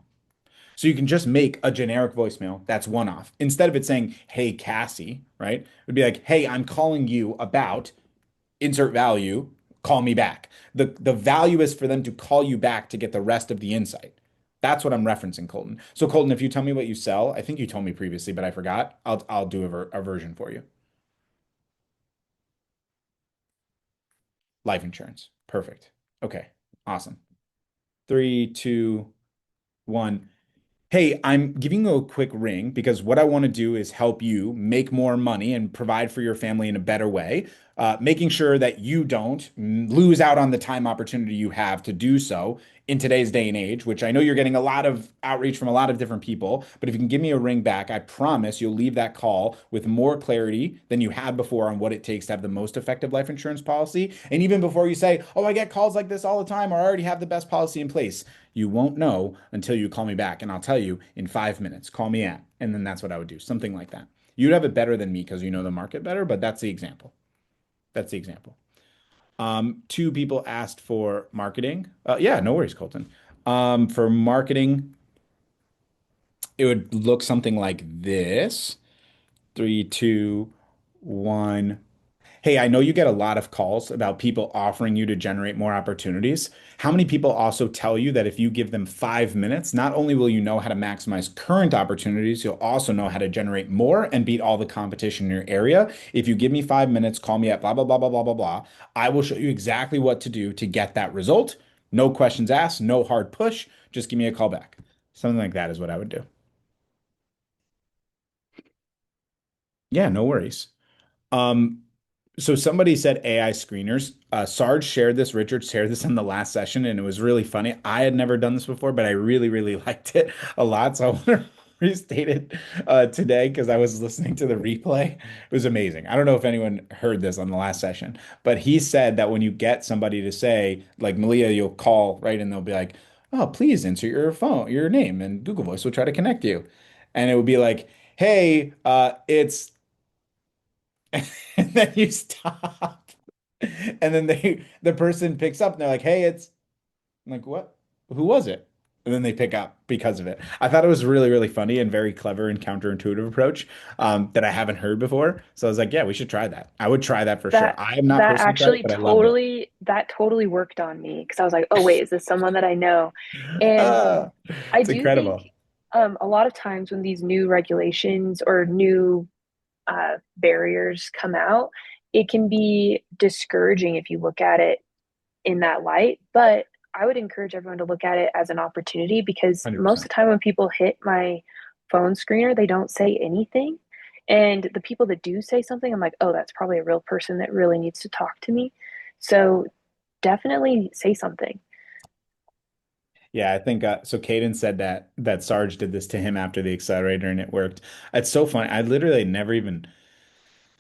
So you can just make a generic voicemail that's one-off. Instead of it saying, "Hey Cassie," right? It would be like, "Hey, I'm calling you about insert value. Call me back." The value is for them to call you back to get the rest of the insight. That's what I'm referencing, Colton. So Colton, if you tell me what you sell, I think you told me previously, but I forgot. I'll do a version for you. Life insurance. Perfect. Okay. Awesome. Three, two, one. Hey, I'm giving you a quick ring because what I want to do is help you make more money and provide for your family in a better way, making sure that you don't lose out on the time opportunity you have to do so in today's day and age, which I know you're getting a lot of outreach from a lot of different people. But if you can give me a ring back, I promise you'll leave that call with more clarity than you had before on what it takes to have the most effective life insurance policy. And even before you say, oh, I get calls like this all the time, or I already have the best policy in place, you won't know until you call me back. And I'll tell you in 5 minutes, call me at. And then that's what I would do, something like that. You'd have it better than me because you know the market better, but that's the example. That's the example. Two people asked for marketing. Yeah, no worries, Colton. For marketing, it would look something like this. Three, two, one. Hey, I know you get a lot of calls about people offering you to generate more opportunities. How many people also tell you that if you give them 5 minutes, not only will you know how to maximize current opportunities, you'll also know how to generate more and beat all the competition in your area. If you give me 5 minutes, call me at blah, blah, blah, blah, blah, blah, blah. I will show you exactly what to do to get that result. No questions asked, no hard push. Just give me a call back. Something like that is what I would do. Yeah, no worries. Um, So somebody said AI screeners. Sarge shared this, Richard shared this in the last session, and it was really funny. I had never done this before, but I really, really liked it a lot. So I want to restate it today because I was listening to the replay. It was amazing. I don't know if anyone heard this on the last session, but he said that when you get somebody to say, like Malia, you'll call, right? And they'll be like, oh, please enter your phone, your name, and Google Voice will try to connect you. And it would be like, hey, it's and then you stop. And then the person picks up and they're like, "Hey, it's." I'm like, "What? Who was it?" And then they pick up because of it. I thought it was really, really funny and very clever and counterintuitive approach that I haven't heard before. So I was like, "Yeah, we should try that. I would try that for sure." That I have not that personally tried it, actually but I loved it. totally worked on me because I was like, oh wait, is this someone that I know? And Ah, I it's do think incredible. a lot of times when these new regulations or new barriers come out, it can be discouraging if you look at it in that light. But I would encourage everyone to look at it as an opportunity because most of 100%. the time when people hit my phone screener, they don't say anything. And the people that do say something, I'm like, oh, that's probably a real person that really needs to talk to me. So definitely say something. Yeah, I think so. Caden said that Sarge did this to him after the accelerator and it worked. It's so funny. I literally never even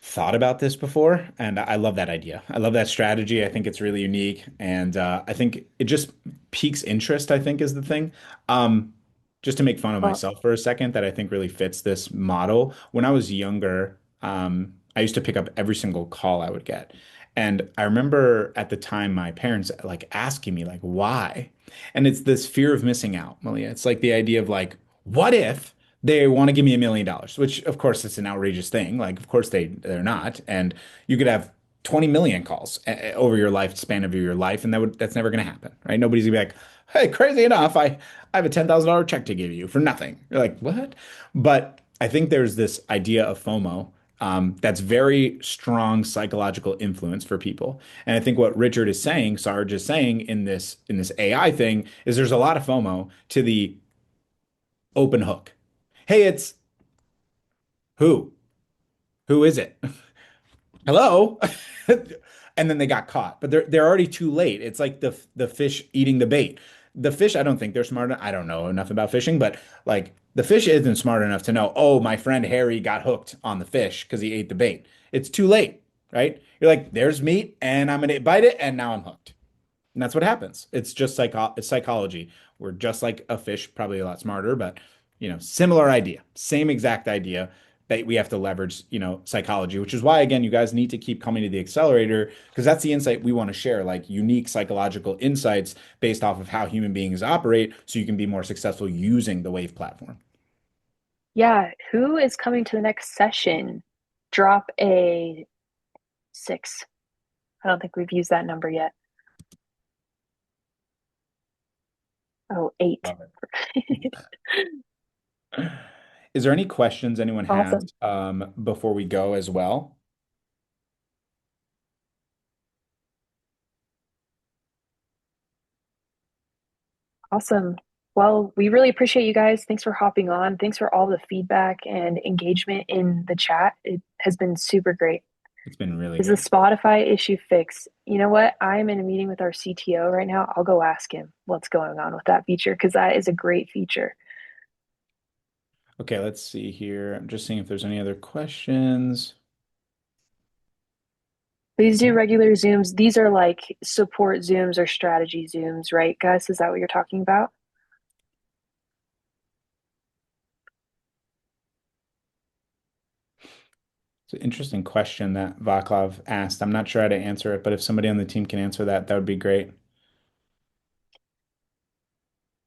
thought about this before, and I love that idea. I love that strategy. I think it's really unique, and I think it just piques interest, I think is the thing. Um, just to make fun of Well, myself for a second, that I think really fits this model. When I was younger, I used to pick up every single call I would get. And I remember at the time my parents like asking me like why? And it's this fear of missing out, Malia. It's like the idea of like, what if they want to give me $1 million, which of course it's an outrageous thing. Like, of course they're not. And you could have 20 million calls over your lifespan of your life, and that's never going to happen, right? Nobody's gonna be like, hey, crazy enough, I have a $10,000 check to give you for nothing. You're like, what? But I think there's this idea of FOMO. That's very strong psychological influence for people. And I think what Richard is saying, Sarge is saying in this AI thing is there's a lot of FOMO to the open hook. Hey, it's who? Who is it? Hello? And then they got caught, but they're already too late. It's like the fish eating the bait. The fish, I don't think they're smart enough. I don't know enough about fishing, but like the fish isn't smart enough to know, oh, my friend Harry got hooked on the fish because he ate the bait. It's too late, right? You're like, there's meat and I'm gonna bite it and now I'm hooked. And that's what happens. It's just it's psychology. We're just like a fish, probably a lot smarter, but similar idea, same exact idea that we have to leverage, psychology, which is why, again, you guys need to keep coming to the accelerator because that's the insight we want to share, like unique psychological insights based off of how human beings operate so you can be more successful using the Wave platform. yeah, who is coming to the next session? Drop a six. I don't think we've used that number yet. Oh, eight. Love it. Is there any questions anyone has Awesome. before we go as well? Awesome. Well, we really appreciate you guys. Thanks for hopping on. Thanks for all the feedback and engagement in the chat. It has been super great. It's been really Is the good. Spotify issue fixed? You know what? I'm in a meeting with our CTO right now. I'll go ask him what's going on with that feature because that is a great feature. Okay, let's see here. I'm just seeing if there's any other questions. Please do regular Zooms. These are like support Zooms or strategy Zooms, right, Gus? Is that what you're talking about? It's an interesting question that Vaclav asked. I'm not sure how to answer it, but if somebody on the team can answer that, that would be great.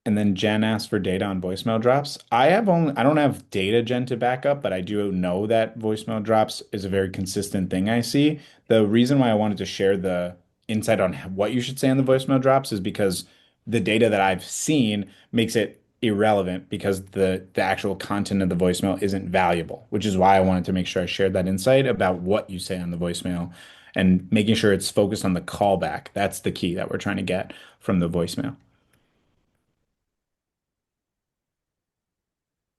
And then Jen asked for data on voicemail drops. I don't have data, Jen, to back up, but I do know that voicemail drops is a very consistent thing I see. The reason why I wanted to share the insight on what you should say on the voicemail drops is because the data that I've seen makes it irrelevant because the actual content of the voicemail isn't valuable, which is why I wanted to make sure I shared that insight about what you say on the voicemail and making sure it's focused on the callback. That's the key that we're trying to get from the voicemail.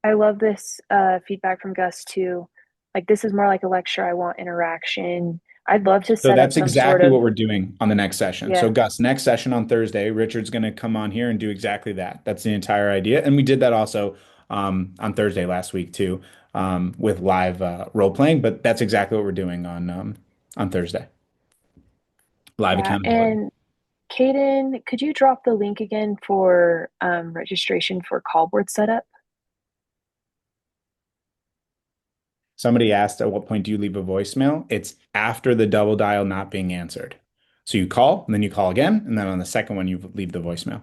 I love this feedback from Gus too. Like this is more like a lecture. I want interaction. I'd love to So set up that's some sort exactly of, what we're doing on the next session. So yeah, Gus, next session on Thursday, Richard's going to come on here and do exactly that. That's the entire idea. And we did that also on Thursday last week too, with live role playing. But that's exactly what we're doing on Thursday. Live yeah. accountability. And Kaden, could you drop the link again for registration for call board setup? Somebody asked, at what point do you leave a voicemail? It's after the double dial not being answered. So you call, and then you call again, and then on the second one, you leave the voicemail.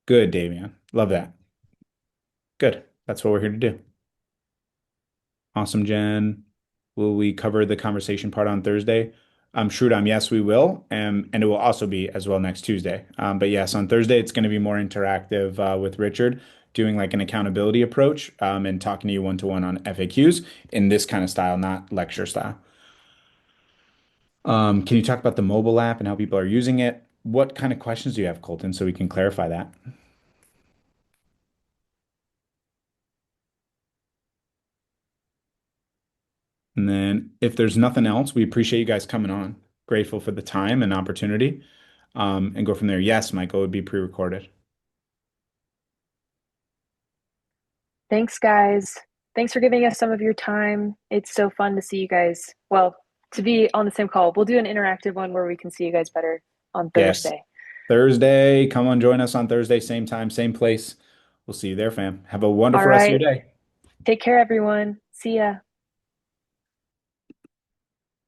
Good, Davian. Love that. Good. That's what we're here to do. Awesome, Jen. Will we cover the conversation part on Thursday? Shrudam, yes, we will. And it will also be as well next Tuesday. But yes, on Thursday, it's going to be more interactive with Richard, doing like an accountability approach and talking to you one-to-one on FAQs in this kind of style, not lecture style. Can you talk about the mobile app and how people are using it? What kind of questions do you have, Colton, so we can clarify that? And then if there's nothing else, we appreciate you guys coming on. Grateful for the time and opportunity. And go from there. Yes, Michael would be pre-recorded. Thanks, guys. Thanks for giving us some of your time. It's so fun to see you guys. Well, to be on the same call. We'll do an interactive one where we can see you guys better on Yes. Thursday. Thursday, come on, join us on Thursday, same time, same place. We'll see you there, fam. Have a All wonderful rest of your right. day. Take care, everyone. See ya.